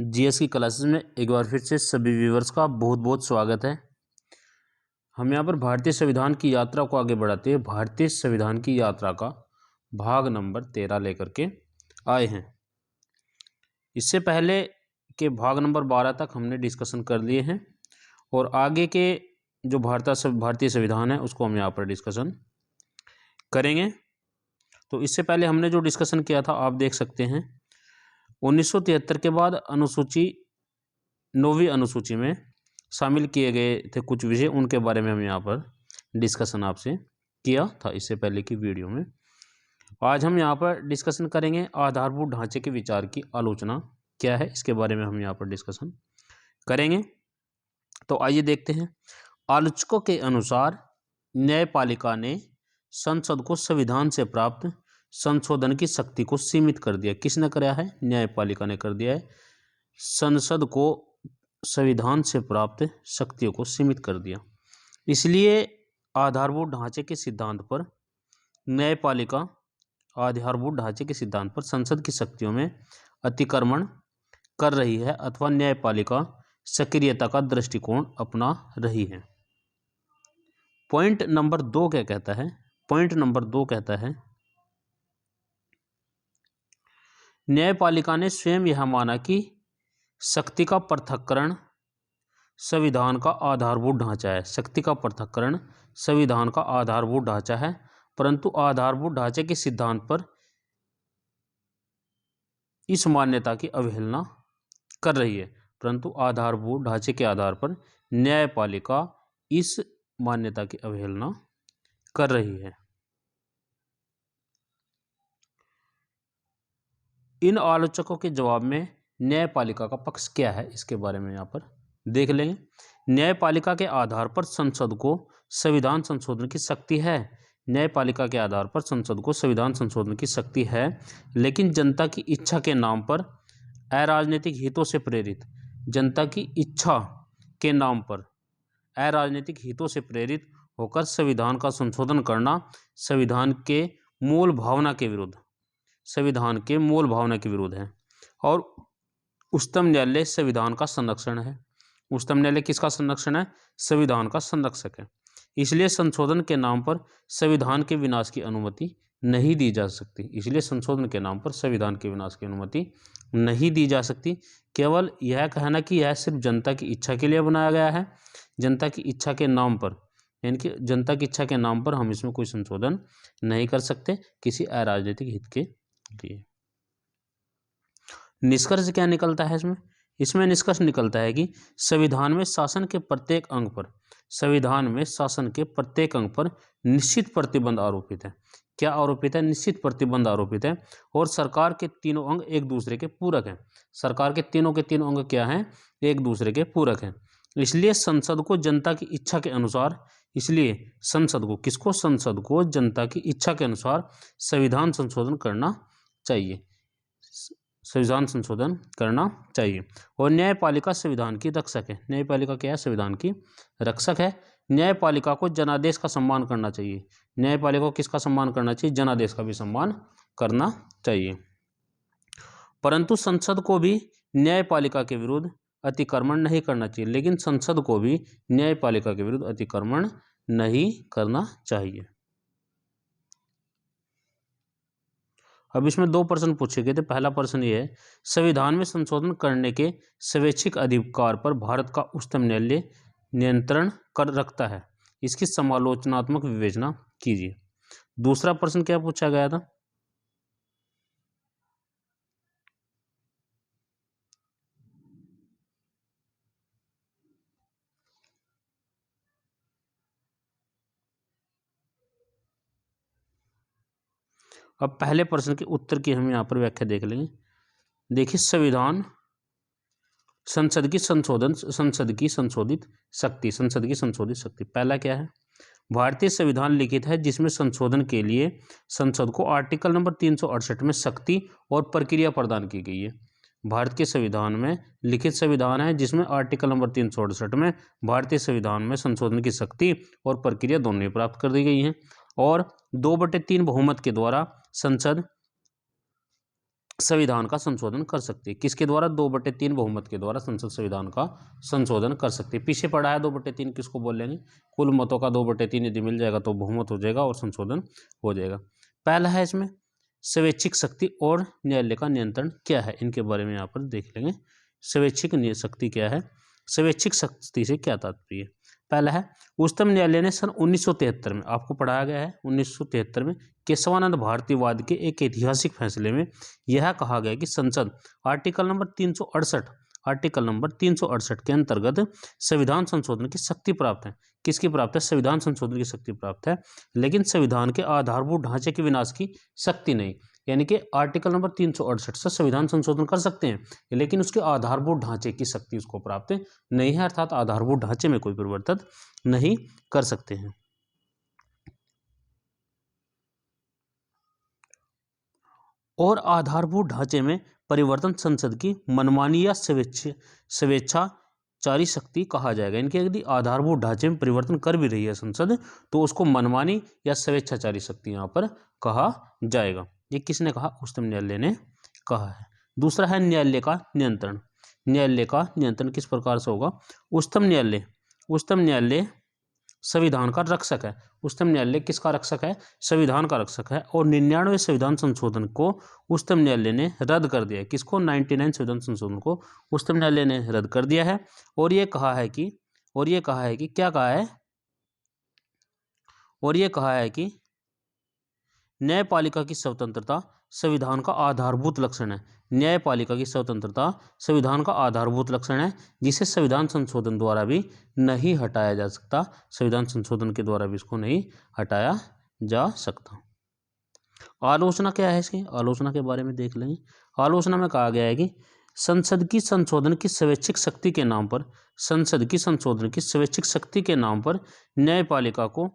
GS की classes में एक बार फिर से सभी व्यूवर्स का बहुत बहुत स्वागत है। हम यहाँ पर भारतीय संविधान की यात्रा को आगे बढ़ाते हैं। भारतीय संविधान की यात्रा का भाग नंबर 13 लेकर के आए हैं। इससे पहले के भाग नंबर 12 तक हमने डिस्कशन कर लिए हैं और आगे के जो भारतीय संविधान है उसको हम यहाँ पर डिस्कशन करेंगे। तो इससे पहले हमने जो डिस्कशन किया था आप देख सकते हैं 1973 के बाद अनुसूची 9वीं अनुसूची में शामिल किए गए थे कुछ विषय, उनके बारे में हम यहाँ पर डिस्कशन आपसे किया था इससे पहले की वीडियो में। आज हम यहाँ पर डिस्कशन करेंगे आधारभूत ढांचे के विचार की आलोचना क्या है, इसके बारे में हम यहाँ पर डिस्कशन करेंगे। तो आइए देखते हैं। आलोचकों के अनुसार न्यायपालिका ने संसद को संविधान से प्राप्त संशोधन की शक्ति को सीमित कर दिया। किसने कराया है? न्यायपालिका ने कर दिया है। संसद को संविधान से प्राप्त शक्तियों को सीमित कर दिया। इसलिए आधारभूत ढांचे के सिद्धांत पर न्यायपालिका आधारभूत ढांचे के सिद्धांत पर संसद की शक्तियों में अतिक्रमण कर रही है अथवा न्यायपालिका सक्रियता का दृष्टिकोण अपना रही है। पॉइंट नंबर 2 क्या कहता है? पॉइंट नंबर 2 कहता है न्यायपालिका ने स्वयं यह माना कि शक्ति का पृथक्करण संविधान का आधारभूत ढांचा है। शक्ति का पृथक्करण संविधान का आधारभूत ढांचा है, परंतु आधारभूत ढांचे के सिद्धांत पर इस मान्यता की अवहेलना कर रही है। परंतु आधारभूत ढांचे के आधार पर न्यायपालिका इस मान्यता की अवहेलना कर रही है। इन आलोचकों के जवाब में न्यायपालिका का पक्ष क्या है, इसके बारे में यहाँ पर देख लेंगे। न्यायपालिका के आधार पर संसद को संविधान संशोधन की शक्ति है। न्यायपालिका के आधार पर संसद को संविधान संशोधन की शक्ति है, लेकिन जनता की इच्छा के नाम पर अराजनीतिक हितों से प्रेरित जनता की इच्छा के नाम पर अराजनीतिक हितों से प्रेरित होकर संविधान का संशोधन करना संविधान के मूल भावना के विरुद्ध है और उच्चतम न्यायालय संविधान का संरक्षण है। उच्चतम न्यायालय किसका संरक्षण है? संविधान का संरक्षक है। इसलिए संशोधन के नाम पर संविधान के विनाश की अनुमति नहीं दी जा सकती। इसलिए संशोधन के नाम पर संविधान के विनाश की अनुमति नहीं दी जा सकती। केवल यह कहना कि यह सिर्फ जनता की इच्छा के लिए बनाया गया है, जनता की इच्छा के नाम पर, यानी कि जनता की इच्छा के नाम पर हम इसमें कोई संशोधन नहीं कर सकते किसी अराजनीतिक हित के लिए। निष्कर्ष क्या निकलता है इसमें निष्कर्ष निकलता है कि संविधान में शासन के प्रत्येक अंग पर निश्चित प्रतिबंध आरोपित है। क्या आरोपित है? निश्चित प्रतिबंध आरोपित है और सरकार के तीनों अंग एक दूसरे के पूरक हैं। सरकार के तीनों अंग क्या हैं? एक दूसरे के पूरक हैं। इसलिए संसद को जनता की इच्छा के अनुसार संसद को जनता की इच्छा के अनुसार संविधान संशोधन करना चाहिए। और न्यायपालिका संविधान की रक्षक है। न्यायपालिका क्या है? संविधान की रक्षक है। न्यायपालिका को जनादेश का सम्मान करना चाहिए। न्यायपालिका को किसका सम्मान करना चाहिए? जनादेश का भी सम्मान करना चाहिए। परंतु संसद को भी न्यायपालिका के विरुद्ध अतिक्रमण नहीं करना चाहिए। लेकिन संसद को भी न्यायपालिका के विरुद्ध अतिक्रमण नहीं करना चाहिए। अब इसमें 2 प्रश्न पूछे गए थे। पहला प्रश्न ये है, संविधान में संशोधन करने के स्वैच्छिक अधिकार पर भारत का उच्चतम न्यायालय नियंत्रण कर रखता है, इसकी समालोचनात्मक विवेचना कीजिए। दूसरा प्रश्न क्या पूछा गया था? अब पहले प्रश्न के उत्तर की हम यहाँ पर व्याख्या देख लेंगे। देखिए, संसद की संशोधित शक्ति। पहला क्या है? भारतीय संविधान लिखित है जिसमें संशोधन के लिए संसद को आर्टिकल नंबर 368 में शक्ति और प्रक्रिया प्रदान की गई है। भारत के संविधान में लिखित संविधान है जिसमें आर्टिकल नंबर 368 में भारतीय संविधान में संशोधन की शक्ति और प्रक्रिया दोनों ही प्राप्त कर दी गई हैं और 2/3 बहुमत के द्वारा संसद संविधान का संशोधन कर सकती है। किसके द्वारा? 2/3 बहुमत के द्वारा संसद संविधान का संशोधन कर सकती है। पीछे पड़ा है 2/3 किसको बोल लेंगे? कुल मतों का 2/3 यदि मिल जाएगा तो बहुमत हो जाएगा और संशोधन हो जाएगा। पहला है इसमें स्वैच्छिक शक्ति और न्यायालय का नियंत्रण क्या है, इनके बारे में यहाँ पर देख लेंगे। स्वैच्छिक शक्ति क्या है, स्वैच्छिक शक्ति से क्या तात्पर्य है? पहला है उच्चतम न्यायालय ने सन 1973 में, आपको पढ़ाया गया है 1973 में, केशवानंद भारतीवाद के एक ऐतिहासिक फैसले में यह कहा गया कि संसद आर्टिकल नंबर 368 के अंतर्गत संविधान संशोधन की शक्ति प्राप्त है। किसकी प्राप्त है? संविधान संशोधन की शक्ति प्राप्त है, लेकिन संविधान के आधारभूत ढांचे के विनाश की शक्ति नहीं। यानी कि आर्टिकल नंबर 368 से संविधान संशोधन कर सकते हैं, लेकिन उसके आधारभूत ढांचे की शक्ति उसको प्राप्त नहीं है, अर्थात आधारभूत ढांचे में कोई परिवर्तन नहीं कर सकते हैं। और आधारभूत ढांचे में परिवर्तन संसद की मनमानी या स्वेच्छाचारी शक्ति कहा जाएगा। इनके यदि आधारभूत ढांचे में परिवर्तन कर भी रही है संसद, तो उसको मनमानी या स्वेच्छाचारी शक्ति यहाँ पर कहा जाएगा। ये किसने कहा? उच्चतम न्यायालय ने कहा है। दूसरा है न्यायालय का नियंत्रण। न्यायालय का नियंत्रण किस प्रकार से होगा? उच्चतम न्यायालय संविधान का रक्षक है। उच्चतम न्यायालय किसका रक्षक है? संविधान का रक्षक है। और 99वें संविधान संशोधन को उच्चतम न्यायालय ने रद्द कर दिया है। किसको? 99 संविधान संशोधन को उच्चतम न्यायालय ने रद्द कर दिया है। और ये कहा है कि क्या कहा है? और ये कहा है कि न्यायपालिका की स्वतंत्रता संविधान का आधारभूत लक्षण है। न्यायपालिका की स्वतंत्रता संविधान का आधारभूत लक्षण है, जिसे संविधान संशोधन द्वारा भी नहीं हटाया जा सकता। संविधान संशोधन के द्वारा भी इसको नहीं हटाया जा सकता। आलोचना क्या है इसकी? आलोचना के बारे में देख लेंगे। आलोचना में कहा गया है कि संसद की संशोधन की स्वैच्छिक शक्ति के नाम पर न्यायपालिका को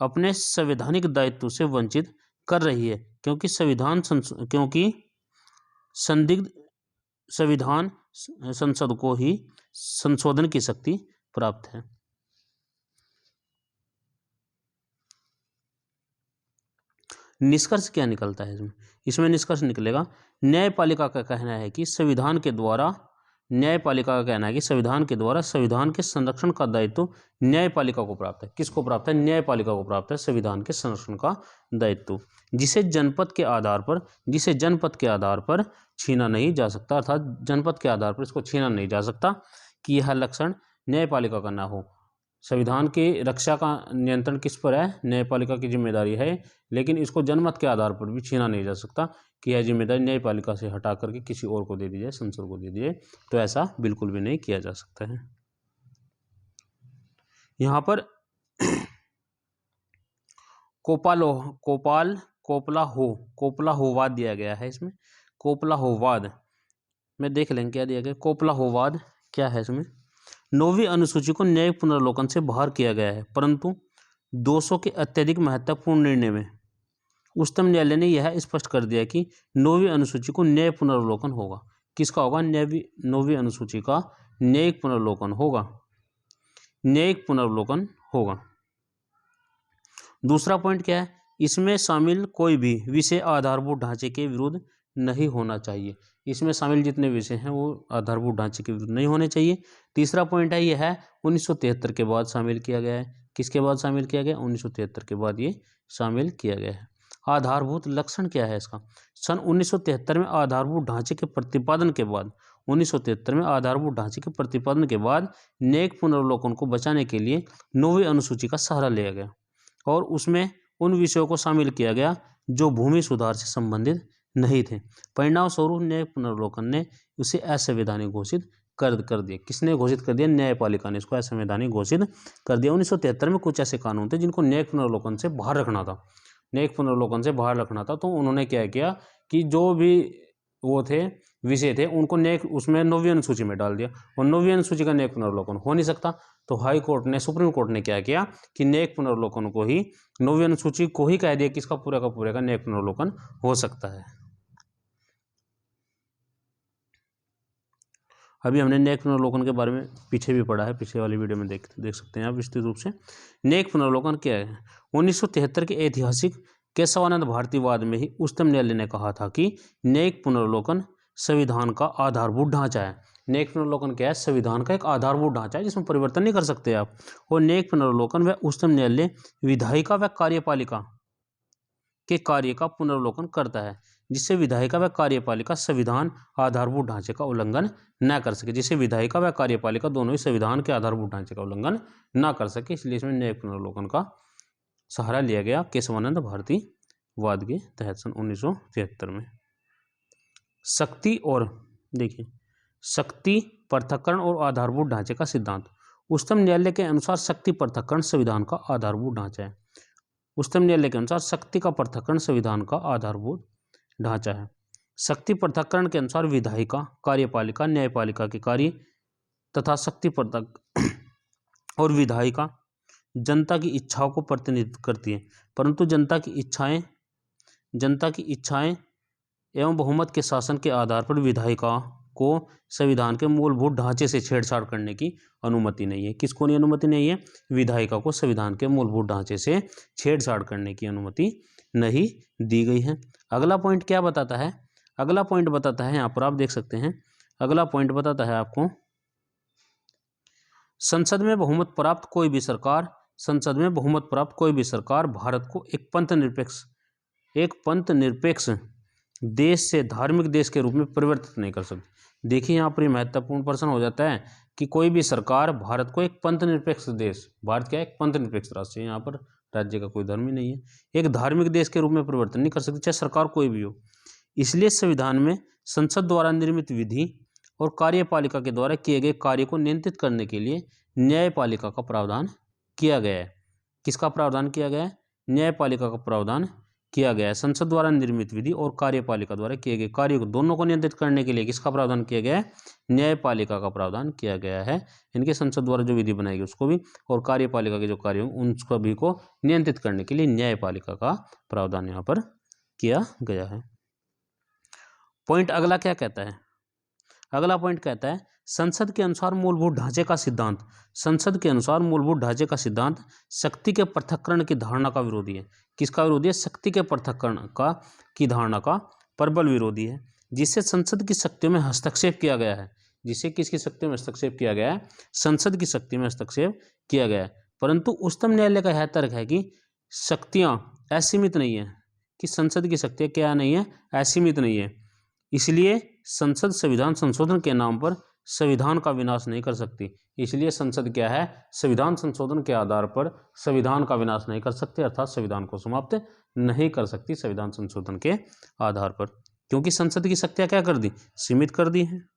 अपने संवैधानिक दायित्व से वंचित कर रही है, क्योंकि संविधान संसद को ही संशोधन की शक्ति प्राप्त है। निष्कर्ष क्या निकलता है इसमें निष्कर्ष निकलेगा, न्यायपालिका का कहना है कि संविधान के द्वारा संविधान के संरक्षण का दायित्व न्यायपालिका को प्राप्त है। किसको प्राप्त है? न्यायपालिका को प्राप्त है संविधान के संरक्षण का दायित्व, जिसे जनपद के आधार पर छीना नहीं जा सकता। अर्थात जनपद के आधार पर इसको छीना नहीं जा सकता कि यह लक्षण न्यायपालिका का ना हो। संविधान की रक्षा का नियंत्रण किस पर है? न्यायपालिका की जिम्मेदारी है, लेकिन इसको जनमत के आधार पर भी छीना नहीं जा सकता कि यह जिम्मेदारी न्यायपालिका से हटा करके किसी और को दे दी जाए, संसद को दे दी जाए। तो ऐसा बिल्कुल भी नहीं किया जा सकता है। यहाँ पर कोपलाहोवाद दिया गया है। इसमें कोपलाहोवाद में देख लेंगे क्या दिया गया। कोपलाहोवाद क्या है? इसमें 9वीं अनुसूची को न्यायिक पुनर्वलोकन से बाहर किया गया है, परंतु 200 के अत्यधिक महत्वपूर्ण निर्णय में उच्चतम न्यायालय ने यह स्पष्ट कर दिया कि 9वीं अनुसूची को न्याय पुनर्वलोकन होगा। किसका होगा? 9वीं अनुसूची का न्यायिक पुनर्वलोकन होगा। दूसरा पॉइंट क्या है? इसमें शामिल कोई भी विषय आधारभूत ढांचे के विरुद्ध नहीं होना चाहिए। इसमें शामिल जितने विषय हैं वो आधारभूत ढांचे के विरुद्ध नहीं होने चाहिए। तीसरा पॉइंट है यह 1973 के बाद शामिल किया गया है। किसके बाद शामिल किया गया? 1973 के बाद ये शामिल किया गया है। आधारभूत लक्षण क्या है इसका? सन 1973 में आधारभूत ढांचे के प्रतिपादन के बाद 1973 पुनर्वलोकन को बचाने के लिए 9वीं अनुसूची का सहारा लिया गया और उसमें उन विषयों को शामिल किया गया जो भूमि सुधार से संबंधित नहीं थे। परिणाम स्वरूप न्याय पुनर्वलोकन ने उसे असंवैधानिक घोषित कर दिया। किसने घोषित कर दिया? न्यायपालिका ने इसको असंवैधानिक घोषित कर दिया। 1973 में कुछ ऐसे कानून थे जिनको न्यायिक पुनर्वलोकन से बाहर रखना था। तो उन्होंने क्या किया कि जो भी वो थे विषय थे उनको न्यायिक उसमें 9वीं अनुसूची में डाल दिया, और 9वीं अनुसूची का न्यायिक पुनर्वलोकन हो नहीं सकता। तो सुप्रीम कोर्ट ने क्या किया कि न्यायिक पुनर्वलोकन को ही 9वीं अनुसूची को ही कह दिया कि इसका पूरा का पूरा का न्यायिक पुनर्वलोकन हो सकता है। अभी हमने न्यायिक पुनर्वलोकन के बारे में पीछे भी पढ़ा है, पिछले वाली वीडियो में देख सकते हैं आप विस्तृत रूप से। न्यायिक पुनर्वलोकन क्या है? 1973 के ऐतिहासिक केशवानंद भारतीवाद में ही उच्चतम न्यायालय ने कहा था कि न्यायिक पुनर्वलोकन संविधान का आधारभूत ढांचा है। न्यायिक पुनर्वलोकन क्या है? संविधान का एक आधारभूत ढांचा है जिसमें परिवर्तन नहीं कर सकते आप। और न्यायिक पुनर्वलोकन व उच्चतम न्यायालय विधायिका व कार्यपालिका के कार्य का पुनर्वलोकन करता है, जिससे विधायिका व कार्यपालिका संविधान आधारभूत ढांचे का उल्लंघन न कर सके। जिससे विधायिका व कार्यपालिका दोनों ही संविधान के आधारभूत ढांचे का उल्लंघन न कर सके, इसलिए इसमें न्यायिक पुनर्वलोकन का सहारा लिया गया केशवानंद भारतीवाद के तहत सन 1973 में। शक्ति और देखिए शक्ति पृथक्करण और आधारभूत ढांचे का सिद्धांत। उच्चतम न्यायालय के अनुसार शक्ति पृथक्करण संविधान का आधारभूत ढांचा है। उच्चतम न्यायालय के अनुसार शक्ति का पृथक्करण संविधान का आधारभूत ढांचा है। शक्ति पृथक्करण के अनुसार विधायिका, कार्यपालिका, न्यायपालिका के कार्य तथा शक्ति पृथक और विधायिका जनता की इच्छाओं को प्रतिनिधित्व करती है, परंतु जनता की इच्छाएं एवं बहुमत के शासन के आधार पर विधायिका को संविधान के मूलभूत ढांचे से छेड़छाड़ करने की अनुमति नहीं है। किसको नहीं अनुमति नहीं है? विधायिका को संविधान के मूलभूत ढांचे से छेड़छाड़ करने की अनुमति नहीं दी गई है। अगला पॉइंट क्या बताता है? अगला पॉइंट बताता है, यहाँ पर आप देख सकते हैं, अगला पॉइंट बताता है आपको, संसद में बहुमत प्राप्त कोई भी सरकार भारत को एक पंथ निरपेक्ष देश से धार्मिक देश के रूप में परिवर्तित नहीं कर सकती। देखिए यहाँ पर ये महत्वपूर्ण प्रश्न हो जाता है कि कोई भी सरकार भारत को एक पंथ निरपेक्ष देश, भारत क्या है? एक पंथ निरपेक्ष राष्ट्र, यहाँ पर राज्य का कोई धर्म ही नहीं है, एक धार्मिक देश के रूप में परिवर्तन नहीं कर सकती, चाहे सरकार कोई भी हो। इसलिए संविधान में संसद द्वारा निर्मित विधि और कार्यपालिका के द्वारा किए गए कार्य को नियंत्रित करने के लिए न्यायपालिका का प्रावधान किया गया है। किसका प्रावधान किया गया है? न्यायपालिका का प्रावधान किया गया है। संसद द्वारा निर्मित विधि और कार्यपालिका द्वारा किए गए कार्य को दोनों को नियंत्रित करने के लिए किसका प्रावधान किया गया है? न्यायपालिका का प्रावधान किया गया है। इनके संसद द्वारा जो विधि बनाएगी उसको भी, और कार्यपालिका के जो कार्य होंगे उन सभी को नियंत्रित करने के लिए न्यायपालिका का प्रावधान यहाँ पर किया गया है। पॉइंट अगला क्या कहता है? अगला पॉइंट कहता है संसद के अनुसार मूलभूत ढांचे का सिद्धांत। संसद के अनुसार मूलभूत ढांचे का सिद्धांत शक्ति के पृथक्करण की धारणा का विरोधी है। किसका विरोधी है? शक्ति के पृथक्करण की धारणा का प्रबल विरोधी है, जिससे संसद की शक्तियों में हस्तक्षेप किया गया है। जिससे किसकी शक्तियों में हस्तक्षेप किया गया है? संसद की शक्ति में हस्तक्षेप किया गया है। परंतु उच्चतम न्यायालय का यह तर्क है कि शक्तियां असीमित नहीं है, कि संसद की शक्तियां क्या नहीं है? असीमित नहीं है। इसलिए संसद संविधान संशोधन के नाम पर संविधान का विनाश नहीं कर सकती। इसलिए संसद क्या है? संविधान संशोधन के आधार पर संविधान का विनाश नहीं कर सकती, अर्थात संविधान को समाप्त नहीं कर सकती संविधान संशोधन के आधार पर, क्योंकि संसद की शक्तियां क्या कर दी? सीमित कर दी हैं।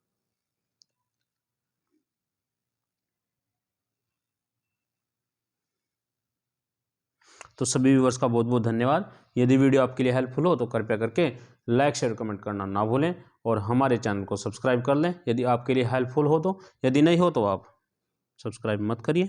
तो सभी व्यूअर्स का बहुत बहुत धन्यवाद। यदि वीडियो आपके लिए हेल्पफुल हो तो कृपया करके लाइक शेयर कमेंट करना ना भूलें और हमारे चैनल को सब्सक्राइब कर लें यदि आपके लिए हेल्पफुल हो तो। यदि नहीं हो तो आप सब्सक्राइब मत करिए।